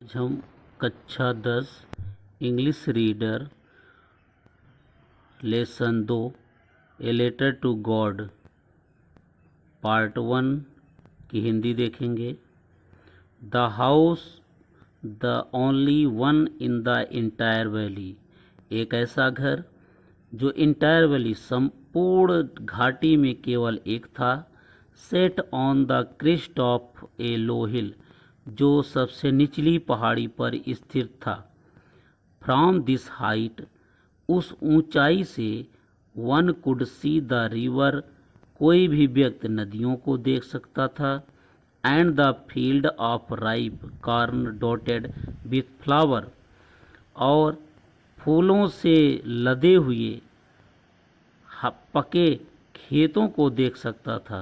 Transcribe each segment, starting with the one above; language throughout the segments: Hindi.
आज हम कक्षा 10 English reader lesson 2 a letter to God part 1 की हिंदी देखेंगे। The house the only one in the entire valley, एक ऐसा घर जो इंटायर वैली संपूर्ण घाटी में केवल एक था। Set on the crest of a low hill, जो सबसे निचली पहाड़ी पर स्थित था। फ्रॉम दिस हाइट, उस ऊंचाई से one could see the river, कोई भी व्यक्ति नदियों को देख सकता था। And the field of ripe corn dotted with flower, और फूलों से लदे हुए पके खेतों को देख सकता था।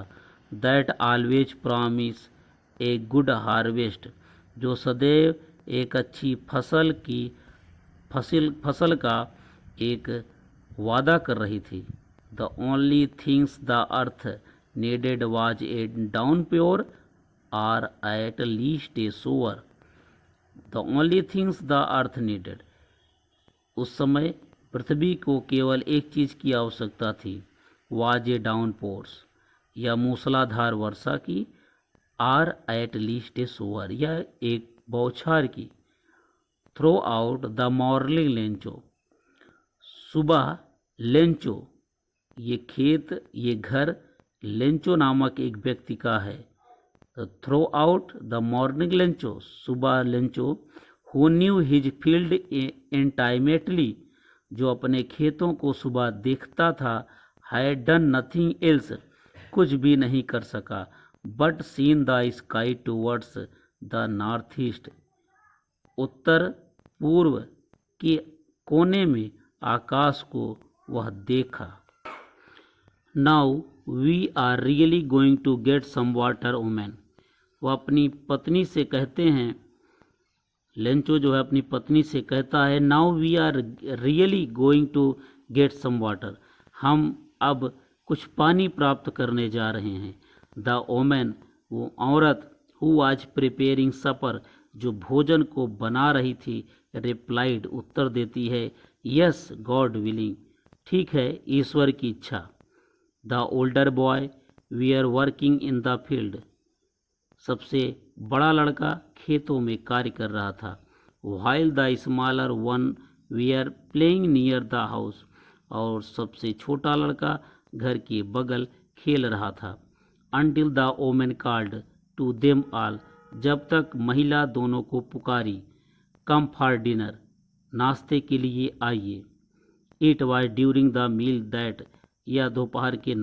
That always promise a good harvest, जो सदैव एक अच्छी फसल का एक वादा कर रही थी। The only things the earth needed was a downpour or at least a shower. The only things the earth needed, उस समय पृथ्वी को केवल एक चीज की आवश्यकता थी, वाज ए डाउनपोर्स, या मूसलाधार वर्षा की, or at least a shower, या एक बौछार की। Throughout the morning Lencho, सुबह लेंचो, ये खेत ये घर लेंचो नामक एक व्यक्ति का है। Throughout the morning Lencho, सुबह Lencho, who knew his field intimately, जो अपने खेतों को सुबह देखता था। हैड डन नथिंग एल्स, कुछ भी नहीं कर सका। But seen the sky towards the north east, उत्तर पूर्व के कोने में आकाश को वह देखा। Now we are really going to get some water women, वह अपनी पत्नी से कहते हैं, लेंचो जो है अपनी पत्नी से कहता है, now we are really going to get some water, हम अब कुछ पानी प्राप्त करने जा रहे हैं। द ओमेन, वो औरत, हु वाज प्रिपेयरिंग सपर, जो भोजन को बना रही थी, रिप्लाइड, उत्तर देती है, यस गॉड विलिंग, ठीक है ईश्वर की इच्छा। The older boy were working in the field, सबसे बड़ा लड़का खेतों में कार्य कर रहा था। While the smaller one were playing near the house, और सबसे छोटा लड़का घर के बगल खेल रहा था। Until the woman called to them all, जब तक महिला दोनों को पुकारी, come for dinner, नाश्ते के लिए आइए। It was during the meal that, यह दोपहर के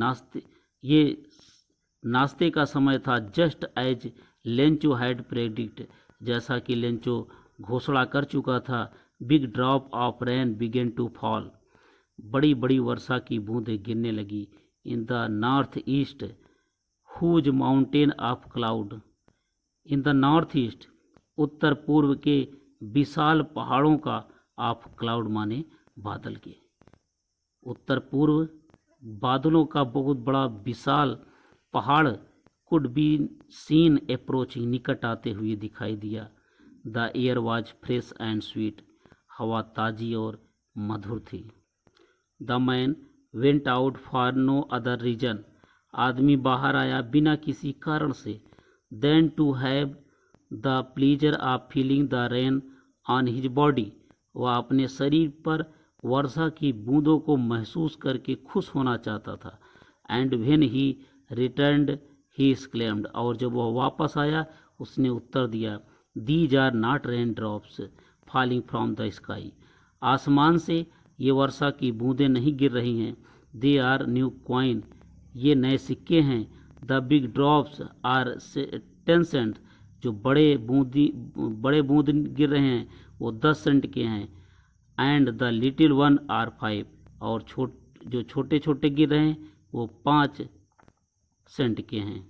नाश्ते का समय था। Just as Lencho had predicted, जैसा कि लेंचो घोषणा कर चुका था। Big drop of rain began to fall, बड़ी बड़ी वर्षा की बूंदें गिरने लगी। In the north east, huge mountain of cloud, in the north east, उत्तर पूर्व के विशाल पहाड़ों का, ऑफ क्लाउड माने बादल के, उत्तर पूर्व बादलों का बहुत बड़ा विशाल पहाड़, कुड बी सीन अप्रोचिंग, निकट आते हुए दिखाई दिया। The air was fresh and sweet, हवा ताजी और मधुर थी। The man went out for no other reason, आदमी बाहर आया बिना किसी कारण से। Than to have the pleasure of feeling the rain on his body, वह अपने शरीर पर वर्षा की बूंदों को महसूस करके खुश होना चाहता था। And when he returned he exclaimed, और जब वह वापस आया उसने उत्तर दिया, these are not rain drops falling from the sky, आसमान से ये वर्षा की बूंदें नहीं गिर रही हैं। दे आर न्यू कॉइन, ये नए सिक्के हैं। The big drops are 10 cent, जो बड़े बूंद गिर रहे हैं वो 10 सेंट के हैं। And the little one are 5, और जो छोटे छोटे गिर रहे हैं वो 5 सेंट के हैं।